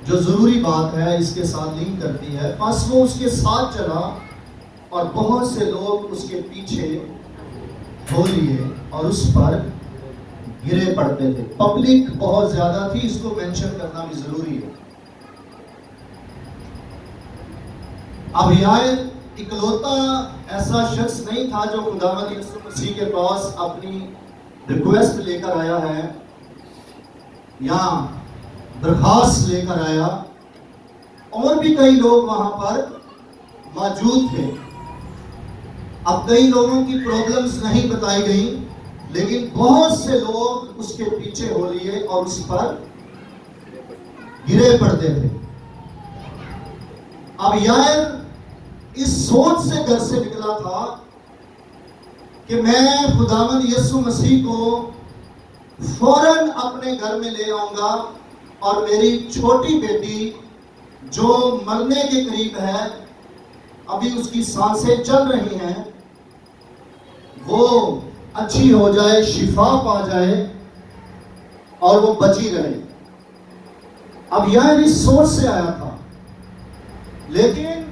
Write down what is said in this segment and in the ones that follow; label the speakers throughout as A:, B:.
A: جو ضروری بات ہے اس کے ساتھ لنک کرتی ہے. بس وہ اس کے ساتھ چلا اور بہت سے لوگ اس کے پیچھے ہو لیے اور اس پر گرے پڑتے تھے. پبلک بہت زیادہ تھی، اس کو مینشن کرنا بھی ضروری ہے. اب یائر اکلوتا ایسا شخص نہیں تھا جو خداوند یسوع مسیح کے پاس اپنی ریکویسٹ لے کر آیا ہے یا درخواست لے کر آیا. اور بھی کئی لوگ وہاں پر موجود تھے. اب کئی لوگوں کی پرابلمز نہیں بتائی گئی، لیکن بہت سے لوگ اس کے پیچھے ہو لیے اور اس پر گرے پڑتے تھے. اب یائر اس سوچ سے گھر سے نکلا تھا کہ میں خداوند یسوع مسیح کو فوراً اپنے گھر میں لے آؤں گا اور میری چھوٹی بیٹی جو مرنے کے قریب ہے، ابھی اس کی سانسیں چل رہی ہیں، وہ اچھی ہو جائے، شفا پا جائے اور وہ بچی رہے. اب یائر اس سوچ سے آیا تھا، لیکن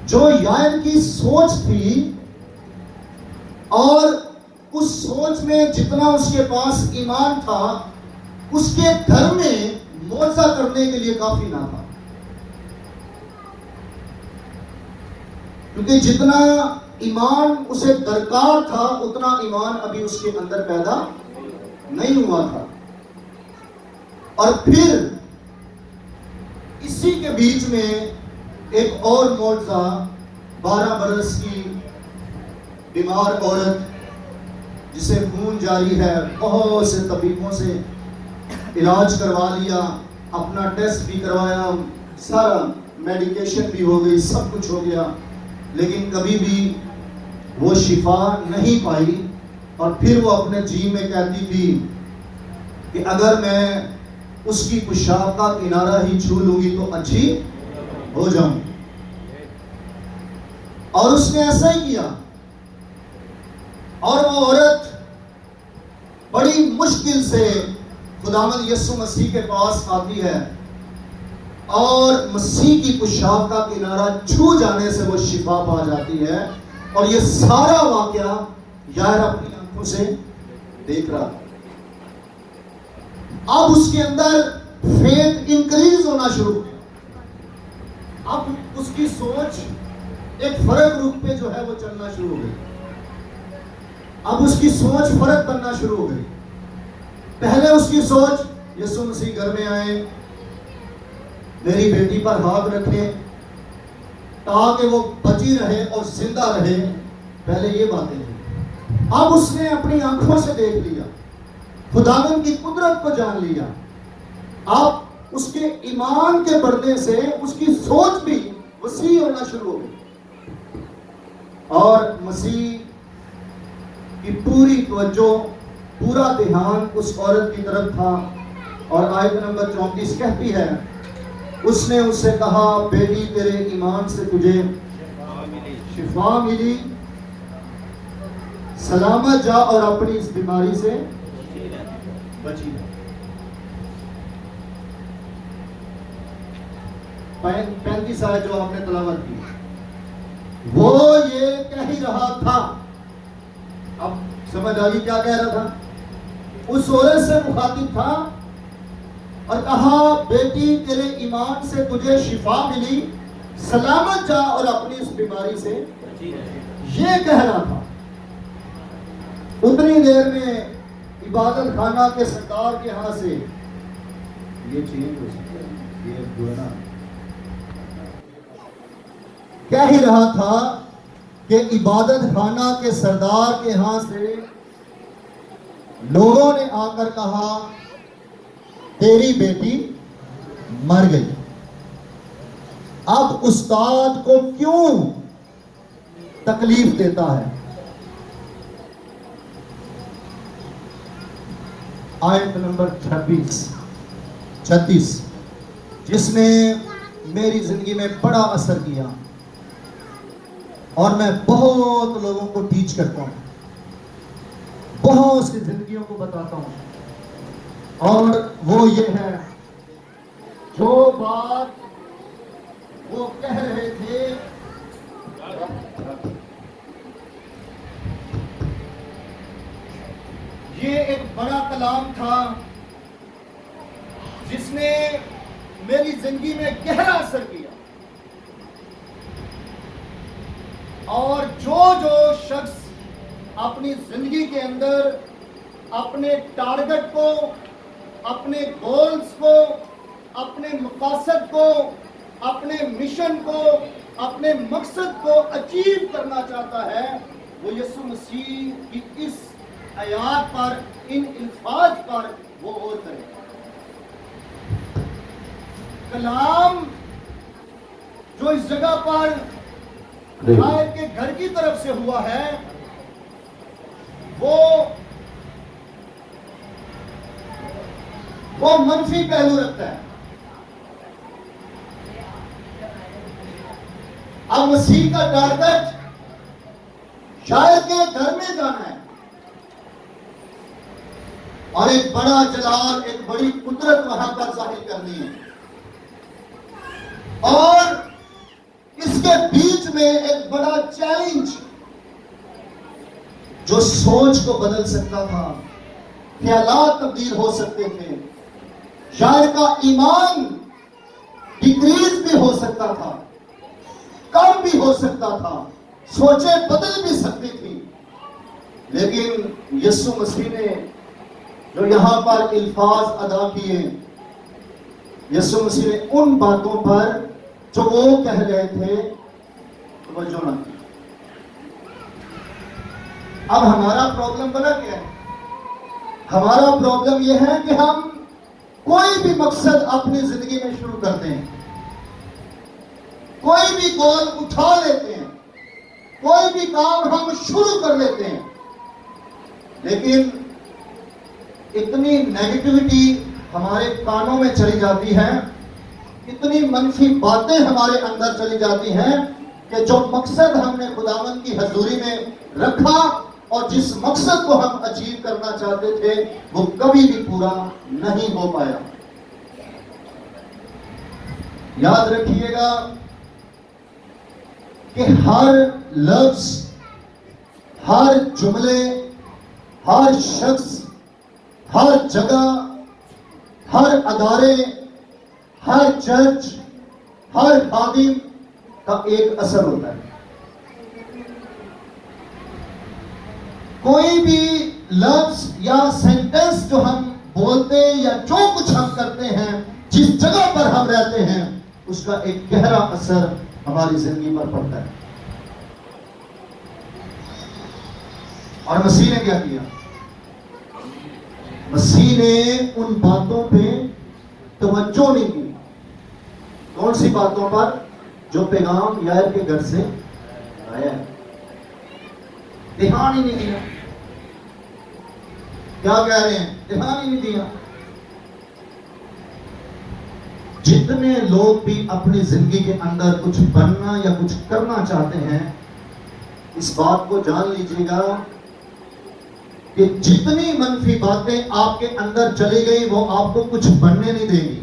A: جو یائر کی سوچ تھی اور اس سوچ میں جتنا اس کے پاس ایمان تھا، اس کے گھر میں معجزہ کرنے کے لیے کافی نہ تھا. کیونکہ جتنا ایمان اسے درکار تھا اتنا ایمان ابھی اس کے اندر پیدا نہیں ہوا تھا. اور پھر اسی کے بیچ میں ایک اور معجزہ، 12 برس کی بیمار عورت جسے خون جاری ہے، بہت سے طبیبوں سے علاج کروا لیا، اپنا ٹیسٹ بھی کروایا، سارا میڈیکیشن بھی ہو گئی، سب کچھ ہو گیا، لیکن کبھی بھی وہ شفا نہیں پائی. اور پھر وہ اپنے جی میں کہتی تھی کہ اگر میں اس کی پیشاب کا کنارہ ہی چھو لوں گی تو اچھی ہو جاؤں. اور اس نے ایسا ہی کیا، اور وہ عورت بڑی مشکل سے خداوند یسوع مسیح کے پاس آتی ہے اور مسیح کی پیشاب کا کنارہ چھو جانے سے وہ شفا پا جاتی ہے. اور یہ سارا واقعہ یائر اپنی آنکھوں سے دیکھ رہا. اب اس کے اندر فیتھ انکریز ہونا شروع ہو گیا. اب اس کی سوچ ایک فرق روپ پہ جو ہے وہ چلنا شروع ہو گئی. اب اس کی سوچ فرق بننا شروع ہو گئی. پہلے اس کی سوچ یسوع مسیح گھر میں آئے، میری بیٹی پر ہاتھ رکھیں تاکہ وہ بچی رہے اور زندہ رہے. پہلے یہ باتیں تھیں. اب اس نے اپنی آنکھوں سے دیکھ لیا، خداوند کی قدرت کو جان لیا. اب اس کے ایمان کے بڑھنے سے اس کی سوچ بھی وسیع ہونا شروع ہو گئی اور مسیح کی پوری توجہ، پورا دھیان اس عورت کی طرف تھا. اور آیت نمبر 34 کہتی ہے، اس نے اس سے کہا، بیٹی تیرے ایمان سے تجھے شفا ملی، سلامت جا اور اپنی اس بیماری سے بچی رہ. 35 آیت جو آپ نے تلاوت کی، وہ یہ کہہ ہی رہا تھا. اب سمجھ آگی کیا کہہ رہا تھا؟ اس عورت سے مخاطب تھا اور کہا، بیٹی تیرے ایمان سے تجھے شفا ملی، سلامت جا اور اپنی اس بیماری سے. یہ کہہ رہا تھا. اتنی دیر میں عبادت خانہ کے سردار کے ہاں سے یہ چینج ہو سکتا ہے، یہ گونا کہہ ہی رہا تھا کہ عبادت خانہ کے سردار کے ہاں سے لوگوں نے آ کر کہا، تیری بیٹی مر گئی. اب استاد کو کیوں تکلیف دیتا ہے؟ آیت نمبر 36 جس نے میری زندگی میں بڑا اثر کیا اور میں بہت لوگوں کو ٹیچ کرتا ہوں، بہت سی زندگیوں کو بتاتا ہوں، اور وہ یہ ہے جو بات وہ کہہ رہے تھے یہ ایک بڑا کلام تھا جس نے میری زندگی میں گہرا اثر کیا، اور جو شخص اپنی زندگی کے اندر اپنے ٹارگٹ کو، اپنے گولز کو، اپنے مقاصد کو، اپنے مشن کو، اپنے مقصد کو اچیو کرنا چاہتا ہے، وہ یسوع مسیح کی اس آیات پر، ان الفاظ پر وہ غور کرے۔ کلام جو اس جگہ پر شاعر کے گھر کی طرف سے ہوا ہے، وہ منفی پہلو رکھتا ہے۔ اب مسیح کا ٹارگٹ شاعر کے گھر میں جانا ہے اور ایک بڑا جلال، ایک بڑی قدرت وہاں پر ظاہر کرنی ہے، اور اس کے بیچ میں ایک بڑا چیلنج جو سوچ کو بدل سکتا تھا، خیالات تبدیل ہو سکتے تھے، شاعر کا ایمان ڈیکریز بھی ہو سکتا تھا، کم بھی ہو سکتا تھا، سوچیں بدل بھی سکتی تھی، لیکن یسوع مسیح نے جو یہاں پر الفاظ ادا کیے، یسوع مسیح نے ان باتوں پر جو وہ کہہ رہے تھے توجہ نہ کی۔ اب ہمارا پرابلم بنا کیا ہے؟ ہمارا پرابلم یہ ہے کہ ہم کوئی بھی مقصد اپنی زندگی میں شروع کرتے ہیں، کوئی بھی گول اٹھا لیتے ہیں، کوئی بھی کام ہم شروع کر لیتے ہیں، لیکن اتنی نیگیٹیوٹی ہمارے کانوں میں چلی جاتی ہے، اتنی منفی باتیں ہمارے اندر چلی جاتی ہیں کہ جو مقصد ہم نے خداوند کی حضوری میں رکھا اور جس مقصد کو ہم اچیو کرنا چاہتے تھے وہ کبھی بھی پورا نہیں ہو پایا۔ یاد رکھیے گا کہ ہر لفظ، ہر جملے، ہر شخص، ہر جگہ، ہر ادارے، ہر چرچ، ہر خادم کا ایک اثر ہوتا ہے۔ کوئی بھی لفظ یا سینٹنس جو ہم بولتے یا جو کچھ ہم کرتے ہیں، جس جگہ پر ہم رہتے ہیں، اس کا ایک گہرا اثر ہماری زندگی پر پڑتا ہے۔ اور مسیح نے کیا کیا؟ مسیح نے ان باتوں پہ توجہ نہیں کی۔ کون سی باتوں پر؟ جو پیغام یائر کے گھر سے آیا ہے، دھیان ہی نہیں دیا۔ کیا کہہ رہے ہیں؟ دھیان ہی نہیں دیا۔ جتنے لوگ بھی اپنی زندگی کے اندر کچھ بننا یا کچھ کرنا چاہتے ہیں، اس بات کو جان لیجیے گا کہ جتنی منفی باتیں آپ کے اندر چلی گئی وہ آپ کو کچھ بننے نہیں دیں گی،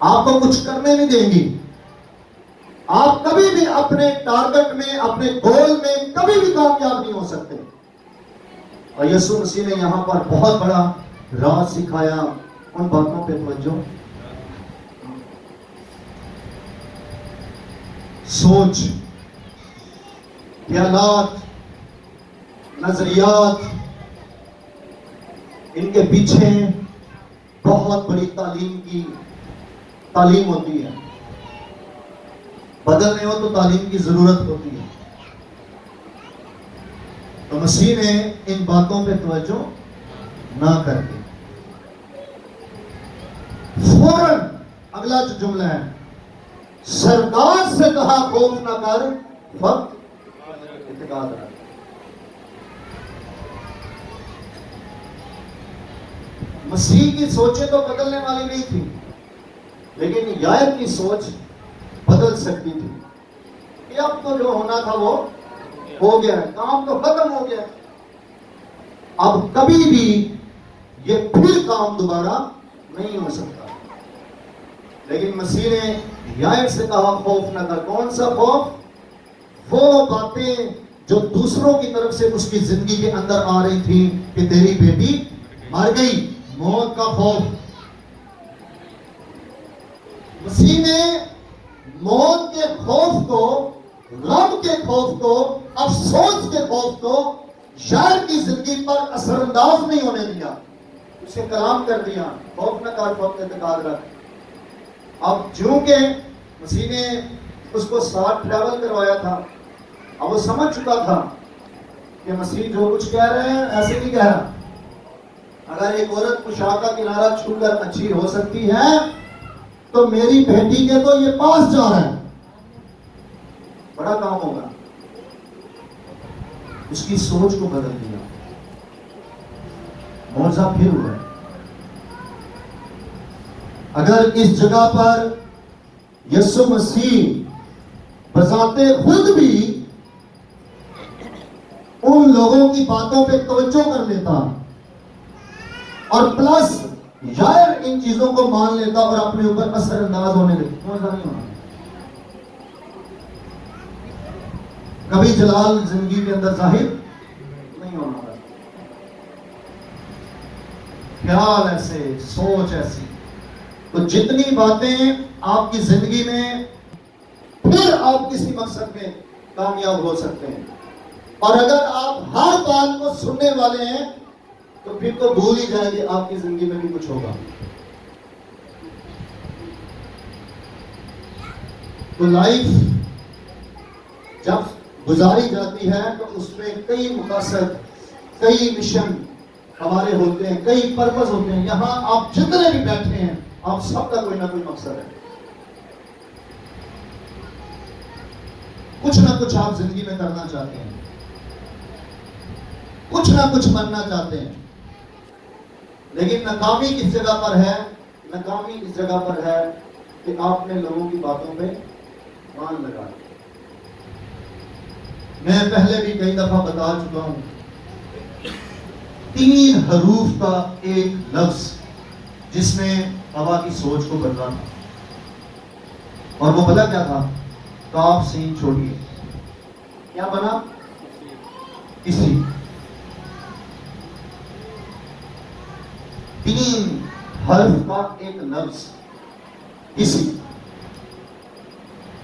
A: آپ کو کچھ کرنے نہیں دیں گی۔ آپ کبھی بھی اپنے ٹارگٹ میں، اپنے گول میں کبھی بھی کامیاب نہیں ہو سکتے۔ اور یسوع مسیح نے یہاں پر بہت بڑا راز سکھایا۔ ان باتوں پہ توجہ، سوچ، خیالات، نظریات، ان کے پیچھے بہت بڑی تعلیم ہوتی ہے۔ بدلنے ہو تو تعلیم کی ضرورت ہوتی ہے۔ تو مسیح نے ان باتوں پہ توجہ نہ کر کے فوراً اگلا جو جملہ ہے، سردار سے کہا خوف نہ کر، فقط اعتقاد رکھ۔ مسیح کی سوچیں تو بدلنے والی نہیں تھی، لیکن یائر کی سوچ بدل سکتی تھی کہ اب تو جو ہونا تھا وہ ہو گیا ہے، کام تو ختم ہو گیا، اب کبھی بھی یہ پھر کام دوبارہ نہیں ہو سکتا۔ لیکن مسیح نے یعقوب سے کہا خوف نہ کر. کون سا خوف؟ وہ باتیں جو دوسروں کی طرف سے اس کی زندگی کے اندر آ رہی تھی کہ تیری بیٹی مر گئی، موت کا خوف. مسیح نے موت کے خوف کو، غم کے خوف کو، افسوس کے خوف کو شاعر کی زندگی پر اثر انداز نہیں ہونے دیا. اسے کلام کر دیا خوف نہ کر، وقت اعتقاد رکھ. اب چونکہ مسیح نے اس کو ساتھ ٹریول کروایا تھا، اب وہ سمجھ چکا تھا کہ مسیح جو کچھ کہہ رہے ہیں ایسے نہیں کہہ رہا. اگر ایک عورت پوشاک کا کنارہ چھو کر اچھی ہو سکتی ہے تو میری بیٹی کے تو یہ پاس جا رہا ہے، بڑا کام ہوگا. اس کی سوچ کو بدل دیا. معجزہ پھر ہوا ہے. اگر اس جگہ پر یسوع مسیح بذات خود بھی ان لوگوں کی باتوں پہ توجہ کر لیتا اور پلس یائر ان چیزوں کو مان لیتا اور اپنے اوپر اثر انداز ہونے دیتا، معجزہ نہیں ہونا. کبھی جلال زندگی کے اندر ظاہر نہیں ہونا. خیال ایسے، سوچ ایسی. تو جتنی باتیں آپ کی زندگی میں، پھر آپ کسی مقصد میں کامیاب ہو سکتے ہیں. اور اگر آپ ہر بات کو سننے والے ہیں تو پھر تو بھول ہی جائیں گے آپ کی زندگی میں بھی کچھ ہوگا. تو لائف جب گزاری جاتی ہے تو اس میں کئی مقاصد، کئی مشن ہمارے ہوتے ہیں، کئی پرپس ہوتے ہیں. یہاں آپ جتنے بھی بیٹھے ہیں آپ سب کا کوئی نہ کوئی مقصد ہے. کچھ نہ کچھ آپ زندگی میں کرنا چاہتے ہیں، کچھ نہ کچھ بننا چاہتے ہیں. لیکن ناکامی کس جگہ پر ہے؟ ناکامی اس جگہ پر ہے کہ آپ نے لوگوں کی باتوں پہ مان لگا. میں پہلے بھی کئی دفعہ بتا چکا ہوں، 3 حروف کا ایک لفظ جس نے ہوا کی سوچ کو بدلا تھا. اور وہ بلا کیا تھا؟ کاف سین چھوڑیے. کیا بنا؟ کسی. 3 حرف کا ایک لفظ کسی.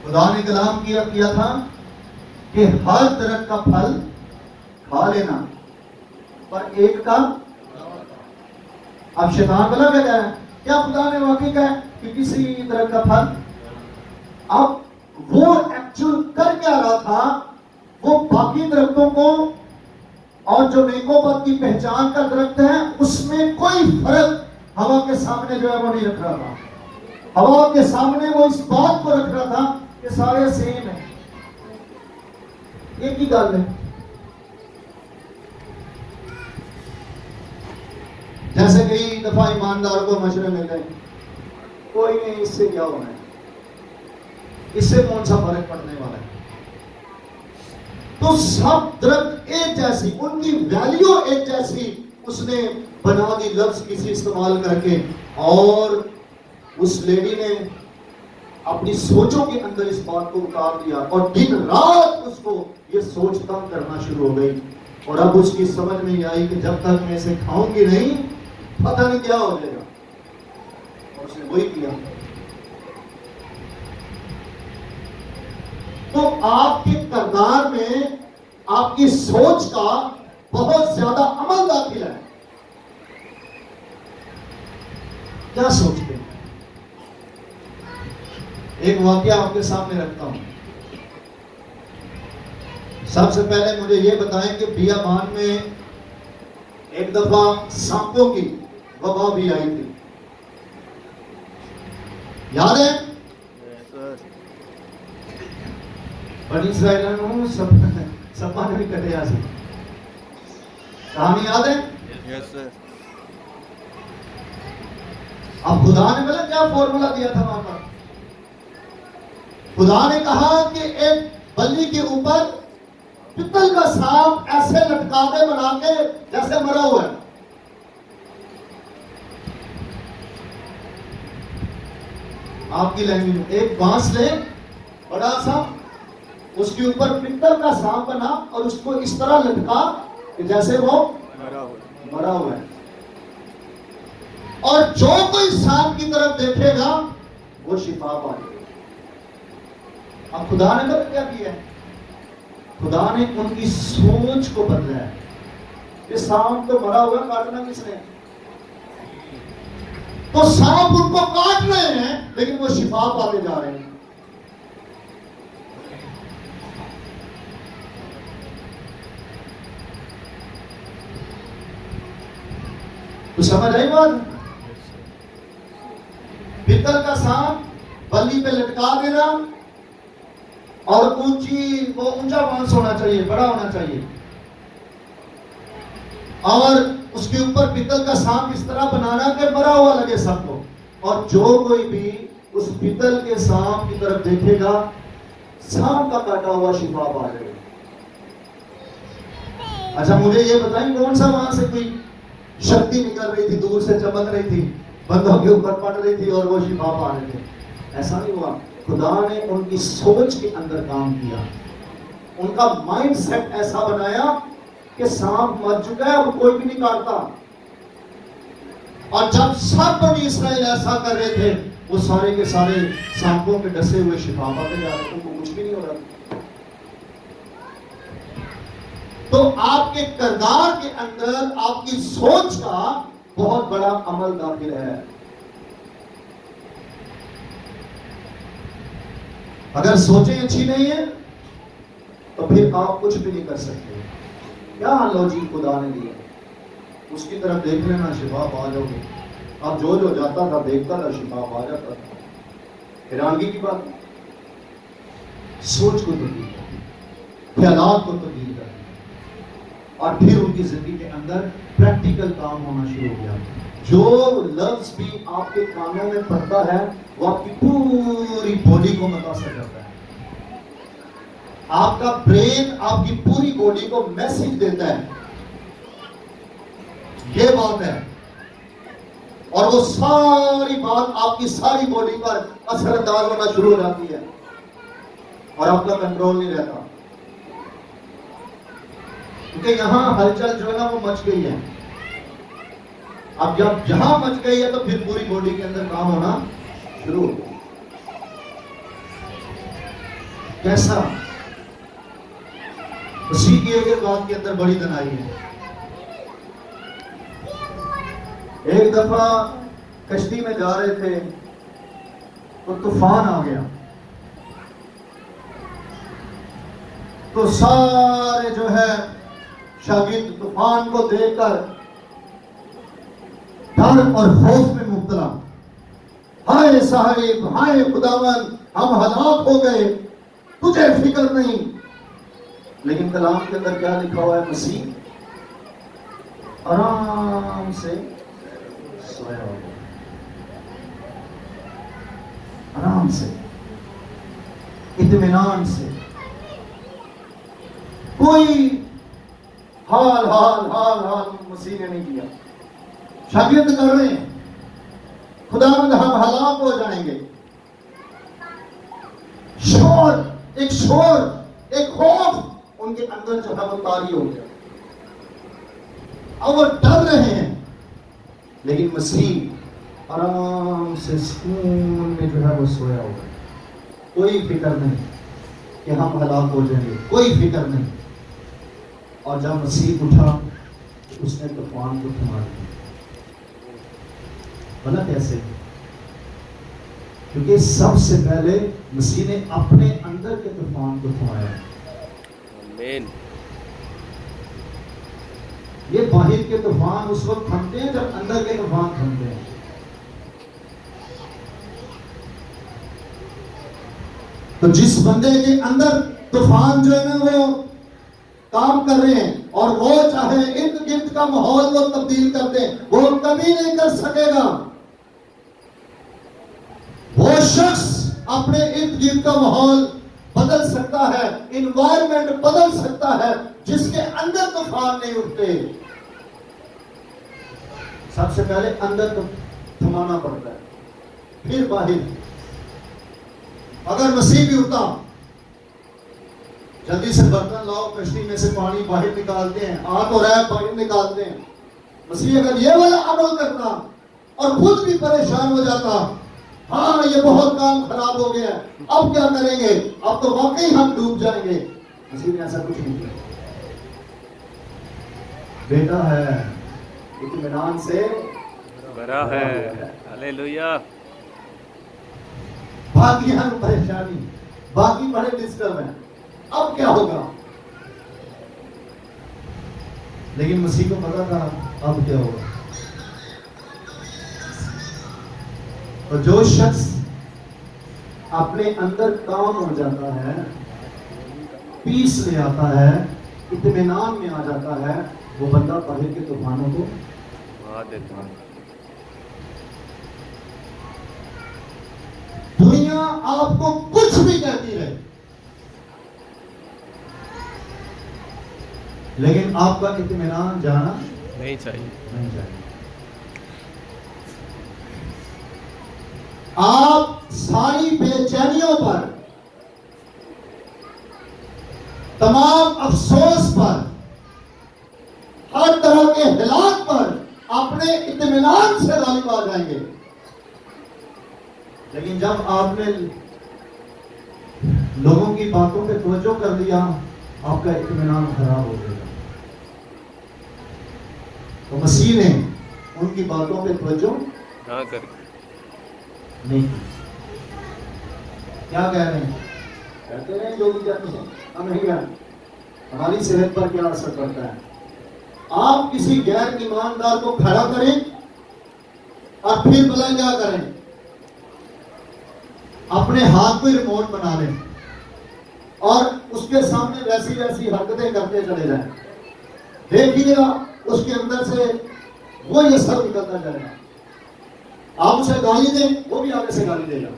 A: خدا نے کلام کیا تھا کہ ہر درخت کا پھل کھا لینا پر ایک کا. اب شیطان بلا کیا کہہ رہا ہے؟ کیا خدا نے واقعی کہا کہ کسی درخت کا پھل؟ اب وہ ایکچوئل کر کیا رہا تھا؟ وہ باقی درختوں کو اور جو نیک و بد کی پہچان کا درخت ہے اس میں کوئی فرق ہوا کے سامنے جو ہے وہ نہیں رکھ رہا تھا. ہوا کے سامنے وہ اس بات کو رکھ رہا تھا کہ سارے سیم ہیں، ایک ہی گل ہے. جیسے کئی دفعہ ایماندار کو مشورے ملتے ہیں، کوئی نہیں، اس سے کیا ہونا ہے، اس سے کون سا فرق پڑنے والا ہے. تو سب درخت ایک جیسی، ان کی ویلیو ایک جیسی اس نے بنا دی لفظ کسی استعمال کر کے. اور اس لیڈی نے اپنی سوچوں کے اندر اس بات کو اتار دیا اور دن رات اس کو یہ سوچ تنگ کرنا شروع ہو گئی. اور اب اس کی سمجھ میں آئی کہ جب تک میں اسے کھاؤں گی نہیں پتہ نہیں کیا ہو جائے گا. اور اس نے وہی کیا. تو آپ کے کردار میں آپ کی سوچ کا بہت زیادہ عمل داخل ہے. کیا سوچتے ہیں؟ ایک واقعہ آپ کے سامنے رکھتا ہوں. سب سے پہلے مجھے یہ بتائیں کہ بیابان میں ایک دفعہ سانپوں کی وبا بھی آئی تھی، یاد ہے؟ بنی اسرائیل نے سب بھی کٹے آ سکتے، کہانی یاد ہے؟ اب خدا نے بولا کیا فارمولا دیا تھا وہاں پر؟ خدا نے کہا کہ ایک بلی کے اوپر پتل کا سانپ ایسے لٹکا دے بنا کے جیسے مرا ہوا ہے. آپ کی لینگویج میں ایک بانس لے بڑا سا, اس کے اوپر پتل کا سانپ بنا اور اس کو اس طرح لٹکا کہ جیسے وہ مرا ہوا ہے, اور جو کوئی سانپ کی طرف دیکھے گا وہ شفا پا لے گا. اب خدا نے تو کیا کیا ہے؟ خدا نے ان کی سوچ کو بدلا ہے کہ سانپ تو مرا ہوا, کاٹنا کس نے؟ تو سانپ ان کو کاٹ رہے ہیں لیکن وہ شفا پاتے جا رہے ہیں. تو سمجھ آئی بات؟ پتل کا سانپ بلی پہ لٹکا دینا, اور اونچا بانس ہونا چاہیے, بڑا ہونا چاہیے, اور اس کے اوپر پتل کا سانپ اس طرح بنانا کہ مرا ہوا لگے سب کو, اور جو کوئی بھی اس پتل کے سانپ کی طرف دیکھے گا سانپ کا کاٹا ہوا شفا پا جائے گا. اچھا مجھے یہ بتائیں کون سا وہاں سے کوئی شکتی نکل رہی تھی, دور سے چمک رہی تھی, بندوں کے اوپر پڑ رہی تھی اور وہ شفا پا رہے تھے؟ ایسا نہیں ہوا. خدا نے ان کی سوچ کے اندر کام کیا, ان کا مائنڈ سیٹ ایسا بنایا کہ سانپ مر چکا ہے, اب کوئی بھی نہیں کاٹتا. اور جب سب بنی اسرائیل ایسا کر رہے تھے, وہ سارے کے سارے سانپوں کے ڈسے ہوئے شفا پاتے جا رہے تھے, ان کو کچھ بھی نہیں ہو رہا. تو آپ کے کردار کے اندر آپ کی سوچ کا بہت بڑا عمل داخل ہے. اگر سوچیں اچھی نہیں ہے تو پھر آپ کچھ بھی نہیں کر سکتے. کیا لوجک خدا نے دیا, اس کی طرف دیکھ لینا شفا پا جاؤ گے. آپ جو جاتا تھا دیکھتا تھا شفا پا جاتا تھا. حیرانگی کی بات, سوچ کو تبدیل کر, خیالات کو تبدیل کر, اور پھر ان کی زندگی کے اندر پریکٹیکل کام ہونا شروع ہو گیا. جو لفظ بھی آپ کے کانوں میں پڑتا ہے وہ آپ کی پوری باڈی کو متاثر کرتا ہے. آپ کا برین آپ کی پوری باڈی کو میسج دیتا ہے, یہ بات ہے, اور وہ ساری بات آپ کی ساری باڈی پر اثر انداز ہونا شروع ہو جاتی ہے, اور آپ کا کنٹرول نہیں رہتا. کیونکہ یہاں ہلچل جو ہے نا وہ مچ گئی ہے. اب جب جہاں مچ گئی ہے تو پھر پوری باڈی کے اندر کام ہونا شروع ہو گیا. کیسا؟ اسی کی ایک بات کے اندر بڑی دنائی ہے. ایک دفعہ کشتی میں جا رہے تھے تو طوفان آ گیا, تو سارے جو ہے شاگرد طوفان کو دیکھ کر ڈر اور خوف میں مبتلا. ہائے صاحب, ہائے خداوند, ہم ہلاک ہو گئے, تجھے فکر نہیں. لیکن کلام کے اندر کیا لکھا ہوا ہے؟ مسیح آرام سے سویا ہوا, آرام سے, اطمینان سے, کوئی حال مسیح نے نہیں کیا. شاگرد کر رہے ہیں خداوند ہم ہلاک ہو جائیں گے. شور, ایک خوف ان کے اندر جو ہے وہ طاری ہو گیا, اور وہ ڈر رہے ہیں. لیکن مسیح آرام سے سکون میں جو ہے وہ سویا ہوگا, کوئی فکر نہیں کہ ہم ہلاک ہو جائیں گے, کوئی فکر نہیں. اور جب مسیح اٹھا تو اس نے طوفان کو تھما دیا. بنا کیسے؟ کیونکہ سب سے پہلے مسیح نے اپنے اندر کے طوفان کو تھمایا. آمین. یہ باہر کے طوفان اس وقت تھمتے ہیں جب اندر کے طوفان تھمتے ہیں. تو جس بندے کے اندر طوفان جو ہے نا وہ کام کر رہے ہیں, اور وہ چاہے ارد گرد کا ماحول وہ تبدیل کر دیں, وہ کبھی نہیں کر سکے گا. وہ شخص اپنے ارد گرد کا ماحول بدل سکتا ہے, انوائرمنٹ بدل سکتا ہے, جس کے اندر طوفان نہیں اٹھتے. سب سے پہلے اندر تو تھمانا پڑتا ہے, پھر باہر. اگر مسیح بھی ہوتا جلدی سے برتن لاؤ کشتی میں سے پانی باہر نکالتے ہیں آگ ہو رہا ہے باہر نکالتے ہیں. مسیح اگر یہ والا عمل کرتا اور خود بھی پریشان ہو جاتا ہاں یہ بہت کام خراب ہو گیا اب کیا کریں گے اب تو واقعی ہم ڈوب جائیں گے. مسیح نے ایسا کچھ نہیں کیا. بیٹا ہے اطمینان سے
B: بھرا ہے. ہلیلویا.
A: باقی ہم پریشانی باقی بڑے ڈسٹرب ہیں اب کیا ہوگا. لیکن مسیح کو پتا تھا اب کیا ہوگا. اور جو شخص اپنے اندر کام ہو جاتا ہے پیس لے آتا ہے اطمینان میں آ جاتا ہے وہ بندہ باہر کے طوفانوں کو
B: بہا دیتا ہے.
A: دنیا آپ کو کچھ بھی کہتی رہے لیکن آپ کا اطمینان جانا
B: نہیں چاہیے.
A: نہیں چاہیے. آپ ساری بے چینیوں پر تمام افسوس پر ہر طرح کے ہلاک پر اپنے اطمینان سے غالب آ جائیں گے. لیکن جب آپ نے لوگوں کی باتوں پہ توجہ کر لیا آپ کا اطمینان خراب ہو گیا. تو مسیح نے ان کی باتوں پہ توجہ
B: نہ کر
A: نہیں کی. کیا کہہ رہے ہیں کہتے ہیں جو بھی کہتے ہیں ہم نہیں کہتے ہماری صحت پر کیا اثر پڑتا ہے. آپ کسی غیر ایماندار کو کھڑا کریں اور پھر بلائیں کیا کریں اپنے ہاتھ کو ریموٹ بنا لیں اور اس کے سامنے ویسی ویسی حرکتیں کرتے چلے جائیں. دیکھیے گا اس کے اندر سے وہی اثر نکلتا جائے گا. آپ اسے گالی دیں وہ بھی آگے سے گالی دے گا.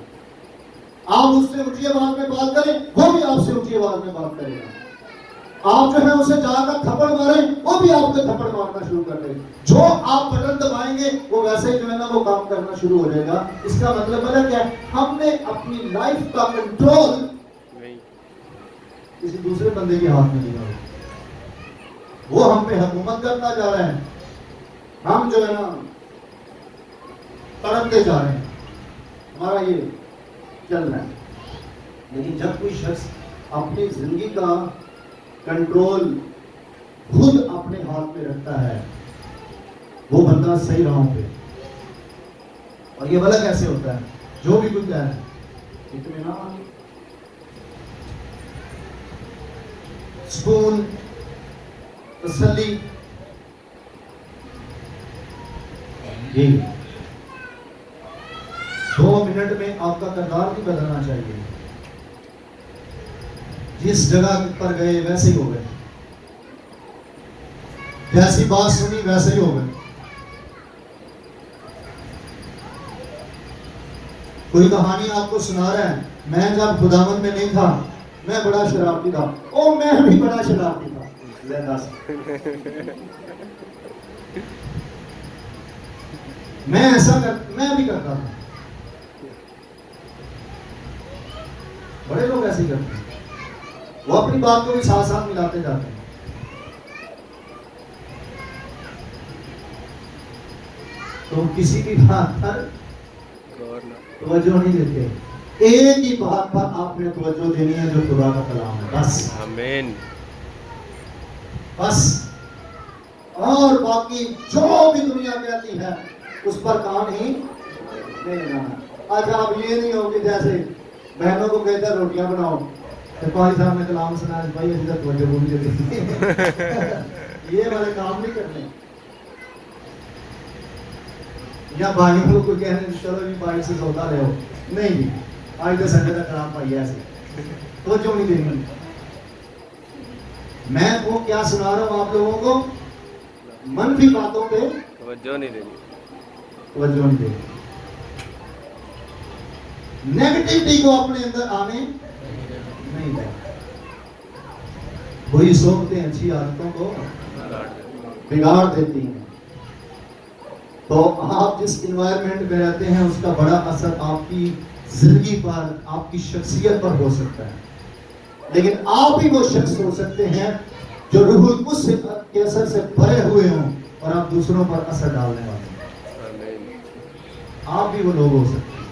A: آپ اس سے اونچی آواز میں بات کریں وہ بھی آپ سے اونچی آواز میں بات کرے گا. آپ جو ہے اسے جا کر تھپڑ ماریں وہ بھی آپ کو تھپڑ مارنا شروع کر دے گا. جو آپ بٹن دبائیں گے وہ ویسے ہی جو ہے نا وہ کام کرنا شروع ہو جائے گا. اس کا مطلب ہے کیا ہم نے اپنی لائف کا کنٹرول
B: نہیں.
A: کسی دوسرے بندے کے ہاتھ میں دیا. وہ ہم پہ حکومت کرتا جا رہا ہے ہم جو ہے نا تڑپتے جا رہے ہیں ہمارا یہ چل رہا ہے. لیکن جب کوئی شخص اپنی زندگی کا کنٹرول خود اپنے ہاتھ میں رکھتا ہے وہ بندہ صحیح راہوں پہ. اور یہ بھلا کیسے ہوتا ہے جو بھی کچھ ہے اطمینان سکون تسلی یہ 2 منٹ میں آپ کا کردار بھی بدلنا چاہیے. جس جگہ پر گئے ویسے ہی ہو گئے جیسی بات سنی ویسے ہی ہو گئے. کوئی کہانی آپ کو سنا رہا ہے میں جب خداوند میں نہیں تھا میں بڑا شرارتی تھا. او میں بھی بڑا شرارتی تھا. میں ایسا میں بھی کرتا تھا. بڑے لوگ ایسے ہی کرتے ہیں وہ اپنی بات کو بھی ساتھ ساتھ ملاتے جاتے ہیں. تو کسی بھی بات پر توجہ نہیں دیتے. ایک ہی بات پر آپ نے توجہ دینی ہے جو خدا کا کلام ہے بس.
B: آمین.
A: بس اور باقی جو بھی دنیا کہتی ہے اس پر کان ہی نہیں لگانا. آج آپ یہ نہیں ہو کہ جیسے بہنوں کو کہتے ہیں روٹیاں بناؤ سپاہی صاحب نے کلام سنا بھائی ابھی تک توجہ وہ نہیں دیتے. یہ والے کام نہیں کرنے. یا بھائیوں کو کوئی کہنے چلو جی بھائی سے سودا لے ہو نہیں جی آج تو سنڈے کا کلام پائی ایسے توجہ نہیں دینی. میں وہ کیا سنا رہا ہوں آپ لوگوں کو منفی باتوں پہ
B: توجہ نہیں دینی.
A: توجہ نہیں دینی. نیگیٹیوٹی کو اپنے اندر آنے نہیں دیں. بری صحبتیں اچھی عادتوں کو بگاڑ دیتی ہیں. تو آپ جس انوائرمنٹ میں رہتے ہیں اس کا بڑا اثر آپ کی زندگی پر آپ کی شخصیت پر ہو سکتا ہے، لیکن آپ ہی وہ شخص ہو سکتے ہیں جو روح القدس کے اثر سے بھرے ہوئے ہوں اور آپ دوسروں پر اثر ڈالنے والے ہیں۔
B: آمین
A: آپ بھی وہ لوگ ہو سکتے ہیں۔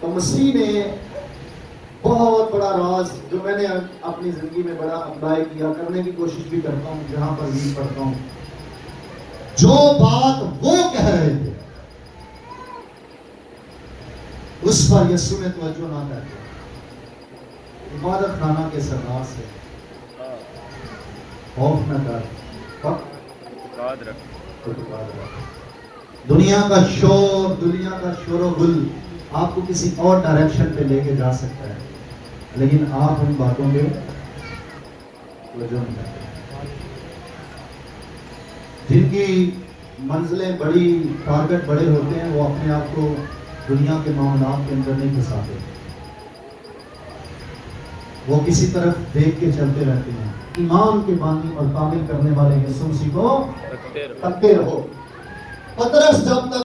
A: تو مسیح نے بہت بڑا راز جو میں نے اپنی زندگی میں بڑا اپلائی کیا، کرنے کی کوشش بھی کرتا ہوں جہاں پر بھی پڑھتا ہوں، جو بات وہ کہہ رہے تھے اس پر یسوع نے توجہ نہ کر کے عبادت خانہ کے سردار سے خوف نہ کر،
B: اعتقاد رکھ۔
A: دنیا کا شور و گل آپ کو کسی اور ڈائریکشن پہ لے کے جا سکتا ہے، لیکن آپ ان باتوں پہ توجہ نہیں کرتے۔ جن کی منزلیں بڑی، ٹارگٹ بڑے ہوتے ہیں، وہ اپنے آپ کو دنیا کے معاملات کے اندر نہیں پھنساتے، وہ کسی طرف دیکھ کے چلتے رہتے ہیں۔ ایمان کے بانی اور کامل کرنے والے یسوع مسیح کو
B: رکھتے رہو۔
A: تکتے رہو۔ پطرس جب تک